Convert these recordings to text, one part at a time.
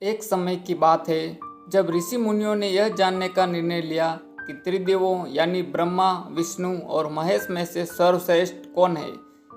एक समय की बात है जब ऋषि मुनियों ने यह जानने का निर्णय लिया कि त्रिदेवों यानी ब्रह्मा, विष्णु और महेश में से सर्वश्रेष्ठ कौन है।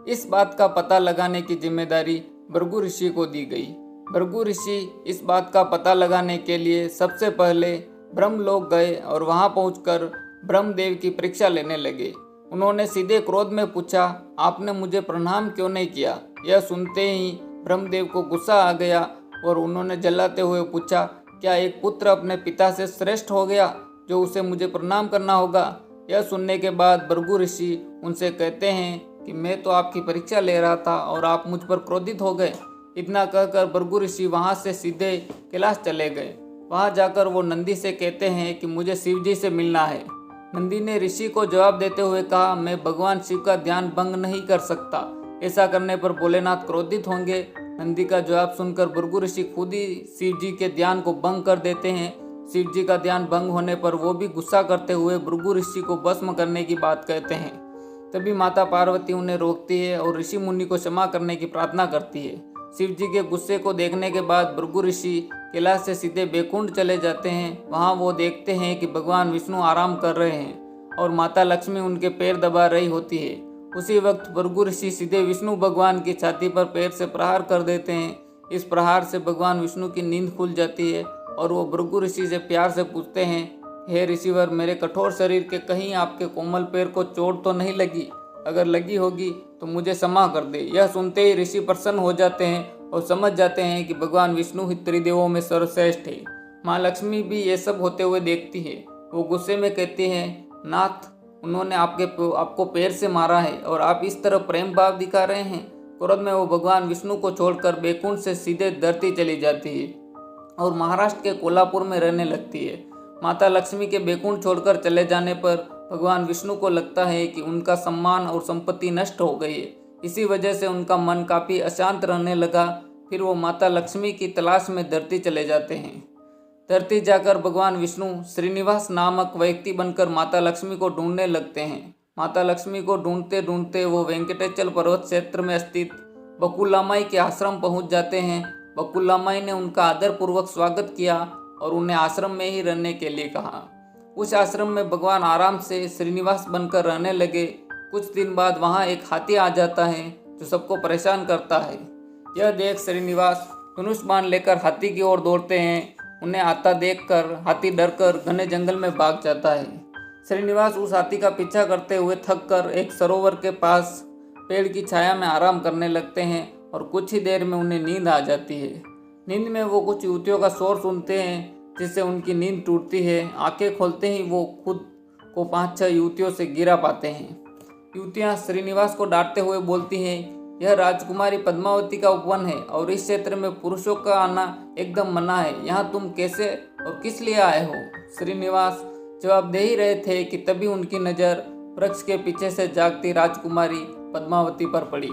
इस बात का पता लगाने की जिम्मेदारी भृगु ऋषि को दी गई। भृगु ऋषि इस बात का पता लगाने के लिए सबसे पहले ब्रह्मलोक गए और वहां पहुंचकर ब्रह्मदेव की परीक्षा लेने लगे। उन्होंने सीधे क्रोध में पूछा, आपने मुझे प्रणाम क्यों नहीं किया। यह सुनते ही ब्रह्मदेव को गुस्सा आ गया और उन्होंने जलाते हुए पूछा, क्या एक पुत्र अपने पिता से श्रेष्ठ हो गया जो उसे मुझे प्रणाम करना होगा। यह सुनने के बाद भृगु ऋषि उनसे कहते हैं कि मैं तो आपकी परीक्षा ले रहा था और आप मुझ पर क्रोधित हो गए। इतना कहकर भृगु ऋषि वहाँ से सीधे कैलाश चले गए। वहाँ जाकर वो नंदी से कहते हैं कि मुझे शिव जी से मिलना है। नंदी ने ऋषि को जवाब देते हुए कहा, मैं भगवान शिव का ध्यान भंग नहीं कर सकता। ऐसा करने पर भोलेनाथ क्रोधित होंगे। नंदी का जवाब सुनकर भृगु ऋषि खुद ही शिव जी के ध्यान को भंग कर देते हैं। शिव जी का ध्यान भंग होने पर वो भी गुस्सा करते हुए भृगु ऋषि को भस्म करने की बात कहते हैं। तभी माता पार्वती उन्हें रोकती है और ऋषि मुनि को क्षमा करने की प्रार्थना करती है। शिव जी के गुस्से को देखने के बाद भृगु ऋषि कैलाश से सीधे बैकुंठ चले जाते हैं। वहाँ वो देखते हैं कि भगवान विष्णु आराम कर रहे हैं और माता लक्ष्मी उनके पैर दबा रही होती है। उसी वक्त भृगु ऋषि सीधे विष्णु भगवान की छाती पर पैर से प्रहार कर देते हैं। इस प्रहार से भगवान विष्णु की नींद खुल जाती है और वो भृगु ऋषि से प्यार से पूछते हैं, हे ऋषिवर, मेरे कठोर शरीर के कहीं आपके कोमल पैर को चोट तो नहीं लगी। अगर लगी होगी तो मुझे क्षमा कर दे। यह सुनते ही ऋषि प्रसन्न हो जाते हैं और समझ जाते हैं कि भगवान विष्णु ही त्रिदेवों में सर्वश्रेष्ठ है। माँ लक्ष्मी भी ये सब होते हुए देखती है। वो गुस्से में कहती है, नाथ, उन्होंने आपको पैर से मारा है और आप इस तरह प्रेम भाव दिखा रहे हैं। क्रोध में वो भगवान विष्णु को छोड़कर बैकुंठ से सीधे धरती चली जाती है और महाराष्ट्र के कोल्हापुर में रहने लगती है। माता लक्ष्मी के बैकुंठ छोड़कर चले जाने पर भगवान विष्णु को लगता है कि उनका सम्मान और संपत्ति नष्ट हो गई है। इसी वजह से उनका मन काफ़ी अशांत रहने लगा। फिर वो माता लक्ष्मी की तलाश में धरती चले जाते हैं। धरती जाकर भगवान विष्णु श्रीनिवास नामक व्यक्ति बनकर माता लक्ष्मी को ढूंढने लगते हैं। माता लक्ष्मी को ढूंढते ढूंढते वो वेंकटेचल पर्वत क्षेत्र में स्थित बकुलामाई के आश्रम पहुंच जाते हैं। बकुलामाई ने उनका आदरपूर्वक स्वागत किया और उन्हें आश्रम में ही रहने के लिए कहा। उस आश्रम में भगवान आराम से श्रीनिवास बनकर रहने लगे। कुछ दिन बाद वहाँ एक हाथी आ जाता है जो सबको परेशान करता है। यह देख श्रीनिवास धनुष बाण लेकर हाथी की ओर दौड़ते हैं। उन्हें आता देखकर हाथी डरकर घने जंगल में भाग जाता है। श्रीनिवास उस हाथी का पीछा करते हुए थक कर एक सरोवर के पास पेड़ की छाया में आराम करने लगते हैं और कुछ ही देर में उन्हें नींद आ जाती है। नींद में वो कुछ युवतियों का शोर सुनते हैं जिससे उनकी नींद टूटती है। आंखें खोलते ही वो खुद को 5-6 युवतियों से गिरा पाते हैं। युवतियाँ श्रीनिवास को डांटते हुए बोलती हैं, यह राजकुमारी पद्मावती का उपवन है और इस क्षेत्र में पुरुषों का आना एकदम मना है। यहाँ तुम कैसे और किस लिए आए हो। श्रीनिवास जवाब दे ही रहे थे कि तभी उनकी नज़र वृक्ष के पीछे से जागती राजकुमारी पद्मावती पर पड़ी।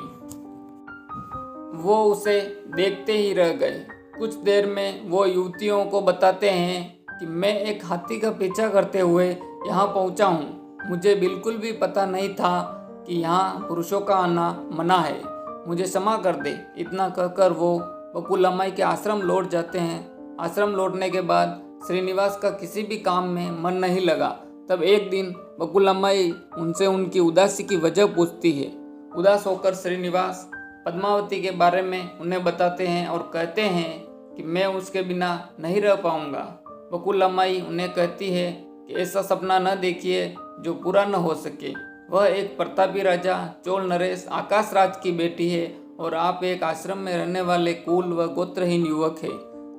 वो उसे देखते ही रह गए। कुछ देर में वो युवतियों को बताते हैं कि मैं एक हाथी का पीछा करते हुए यहाँ पहुँचा हूँ। मुझे बिल्कुल भी पता नहीं था कि यहाँ पुरुषों का आना मना है। मुझे क्षमा कर दे। इतना कहकर वो बकुलामाई के आश्रम लौट जाते हैं। आश्रम लौटने के बाद श्रीनिवास का किसी भी काम में मन नहीं लगा। तब एक दिन बकुलामाई उनसे उनकी उदासी की वजह पूछती है। उदास होकर श्रीनिवास पद्मावती के बारे में उन्हें बताते हैं और कहते हैं कि मैं उसके बिना नहीं रह पाऊंगा। बकुलामाई उन्हें कहती है कि ऐसा सपना न देखिए जो पूरा न हो सके। वह एक प्रतापी राजा चोल नरेश आकाश राज की बेटी है और आप एक आश्रम में रहने वाले कुल व गोत्रहीन युवक है।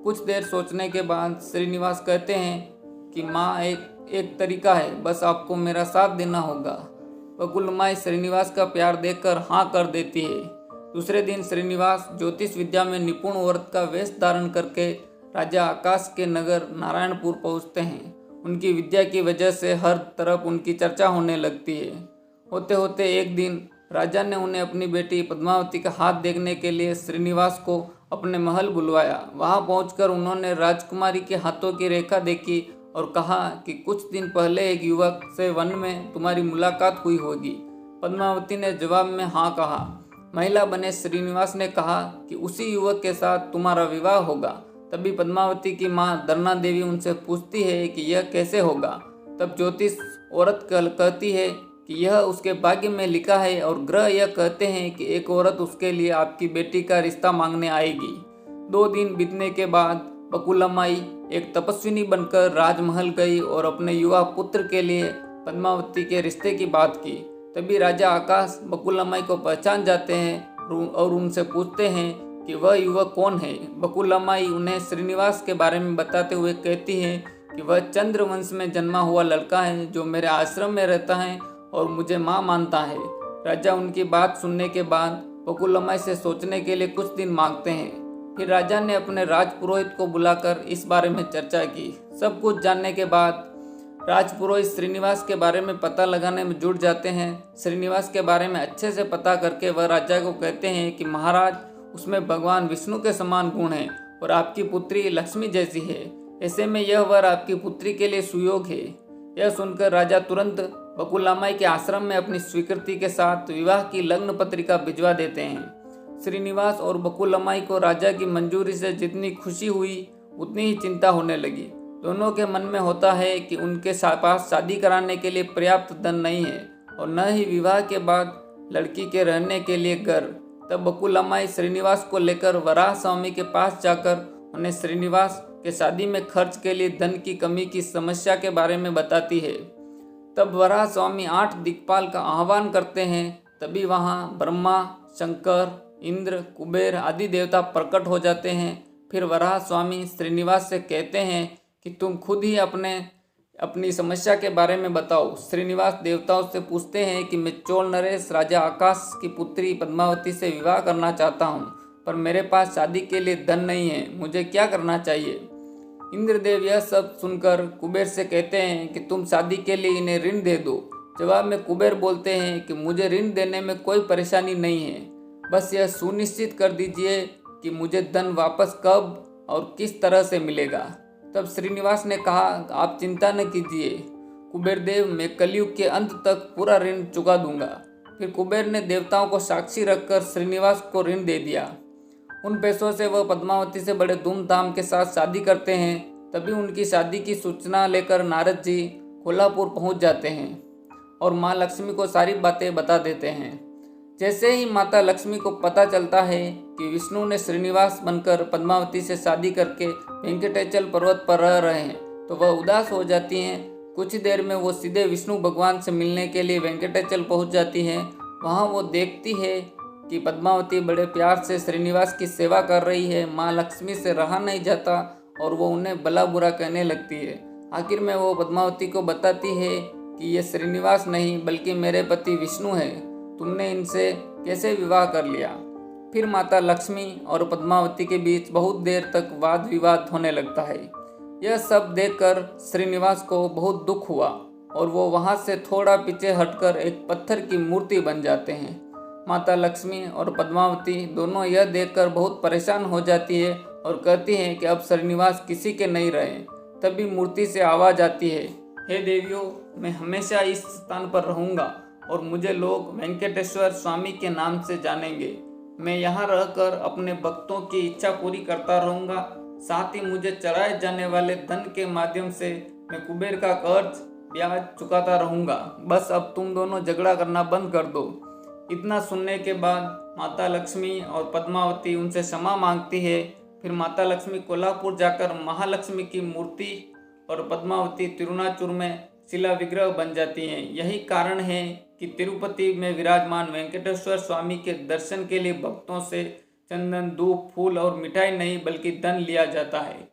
कुछ देर सोचने के बाद श्रीनिवास कहते हैं कि माँ, एक तरीका है, बस आपको मेरा साथ देना होगा। बकुलामाई श्रीनिवास का प्यार देखकर हाँ कर देती है। दूसरे दिन श्रीनिवास ज्योतिष विद्या में निपुण औरत का वेश धारण करके राजा आकाश के नगर नारायणपुर पहुँचते हैं। उनकी विद्या की वजह से हर तरफ उनकी चर्चा होने लगती है। होते होते एक दिन राजा ने उन्हें अपनी बेटी पद्मावती का हाथ देखने के लिए श्रीनिवास को अपने महल बुलवाया। वहां पहुंचकर उन्होंने राजकुमारी के हाथों की रेखा देखी और कहा कि कुछ दिन पहले एक युवक से वन में तुम्हारी मुलाकात हुई होगी। पद्मावती ने जवाब में हाँ कहा। महिला बने श्रीनिवास ने कहा कि उसी युवक के साथ तुम्हारा विवाह होगा। तभी पद्मावती की माँ दरना देवी उनसे पूछती है कि यह कैसे होगा। तब ज्योतिष औरत कहती है कि यह उसके भाग्य में लिखा है और ग्रह यह कहते हैं कि एक औरत उसके लिए आपकी बेटी का रिश्ता मांगने आएगी। 2 दिन बीतने के बाद बकुलम्माई एक तपस्विनी बनकर राजमहल गई और अपने युवा पुत्र के लिए पद्मावती के रिश्ते की बात की। तभी राजा आकाश बकुलम्माई को पहचान जाते हैं और उनसे पूछते हैं कि वह युवक कौन है। बकुलम्माई उन्हें श्रीनिवास के बारे में बताते हुए कहती है कि वह चंद्रवंश में जन्मा हुआ लड़का है जो मेरे आश्रम में रहता है और मुझे माँ मानता है। राजा उनकी बात सुनने के बाद बकुलम्माई से सोचने के लिए कुछ दिन मांगते हैं। फिर राजा ने अपने राजपुरोहित को बुलाकर इस बारे में चर्चा की। सब कुछ जानने के बाद राजपुरोहित श्रीनिवास के बारे में पता लगाने में जुट जाते हैं। श्रीनिवास के बारे में अच्छे से पता करके वह राजा को कहते हैं कि महाराज, उसमें भगवान विष्णु के समान गुण हैं और आपकी पुत्री लक्ष्मी जैसी है। ऐसे में यह वर आपकी पुत्री के लिए सुयोग है। यह सुनकर राजा तुरंत बकुलम्माई के आश्रम में अपनी स्वीकृति के साथ विवाह की लग्न पत्रिका भिजवा देते हैं। श्रीनिवास और बकुलम्माई को राजा की मंजूरी से जितनी खुशी हुई उतनी ही चिंता होने लगी। दोनों के मन में होता है कि उनके पास शादी कराने के लिए पर्याप्त धन नहीं है और न ही विवाह के बाद लड़की के रहने के लिए घर। तब बकुलम्माई श्रीनिवास को लेकर वराह स्वामी के पास जाकर उन्हें श्रीनिवास के शादी में खर्च के लिए धन की कमी की समस्या के बारे में बताती है। तब वराह स्वामी 8 दिक्पाल का आह्वान करते हैं। तभी वहाँ ब्रह्मा, शंकर, इंद्र, कुबेर आदि देवता प्रकट हो जाते हैं। फिर वराह स्वामी श्रीनिवास से कहते हैं कि तुम खुद ही अपनी समस्या के बारे में बताओ। श्रीनिवास देवताओं से पूछते हैं कि मैं चोल नरेश राजा आकाश की पुत्री पद्मावती से विवाह करना चाहता हूँ, पर मेरे पास शादी के लिए धन नहीं है, मुझे क्या करना चाहिए। इंद्रदेव यह सब सुनकर कुबेर से कहते हैं कि तुम शादी के लिए इन्हें ऋण दे दो। जवाब में कुबेर बोलते हैं कि मुझे ऋण देने में कोई परेशानी नहीं है, बस यह सुनिश्चित कर दीजिए कि मुझे धन वापस कब और किस तरह से मिलेगा। तब श्रीनिवास ने कहा, आप चिंता न कीजिए कुबेर देव, मैं कलयुग के अंत तक पूरा ऋण चुका दूंगा। फिर कुबेर ने देवताओं को साक्षी रखकर श्रीनिवास को ऋण दे दिया। उन पैसों से वह पद्मावती से बड़े धूमधाम के साथ शादी करते हैं। तभी उनकी शादी की सूचना लेकर नारद जी कोल्हापुर पहुंच जाते हैं और माँ लक्ष्मी को सारी बातें बता देते हैं। जैसे ही माता लक्ष्मी को पता चलता है कि विष्णु ने श्रीनिवास बनकर पद्मावती से शादी करके वेंकटेचल पर्वत पर रह रहे हैं तो वह उदास हो जाती हैं। कुछ देर में वो सीधे विष्णु भगवान से मिलने के लिए वेंकटेचल पहुंच जाती हैं। वहां वो देखती है कि पद्मावती बड़े प्यार से श्रीनिवास की सेवा कर रही है। माँ लक्ष्मी से रहा नहीं जाता और वो उन्हें भला बुरा कहने लगती है। आखिर में वो पद्मावती को बताती है कि ये श्रीनिवास नहीं बल्कि मेरे पति विष्णु है, तुमने इनसे कैसे विवाह कर लिया। फिर माता लक्ष्मी और पद्मावती के बीच बहुत देर तक वाद विवाद होने लगता है। यह सब देखकर श्रीनिवास को बहुत दुख हुआ और वो वहाँ से थोड़ा पीछे हटकर एक पत्थर की मूर्ति बन जाते हैं। माता लक्ष्मी और पद्मावती दोनों यह देखकर बहुत परेशान हो जाती है और कहती हैं कि अब श्रीनिवास किसी के नहीं रहे। तभी मूर्ति से आवाज़ आती है, हे देवियों, मैं हमेशा इस स्थान पर रहूँगा और मुझे लोग वेंकटेश्वर स्वामी के नाम से जानेंगे। मैं यहाँ रहकर अपने भक्तों की इच्छा पूरी करता रहूँगा। साथ ही मुझे चढ़ाए जाने वाले धन के माध्यम से मैं कुबेर का कर्ज ब्याज चुकाता रहूँगा। बस अब तुम दोनों झगड़ा करना बंद कर दो। इतना सुनने के बाद माता लक्ष्मी और पद्मावती उनसे क्षमा मांगती है। फिर माता लक्ष्मी कोल्हापुर जाकर महालक्ष्मी की मूर्ति और पद्मावती तिरुनाचुर में शिला विग्रह बन जाती हैं। यही कारण है कि तिरुपति में विराजमान वेंकटेश्वर स्वामी के दर्शन के लिए भक्तों से चंदन, धूप, फूल और मिठाई नहीं बल्कि धन लिया जाता है।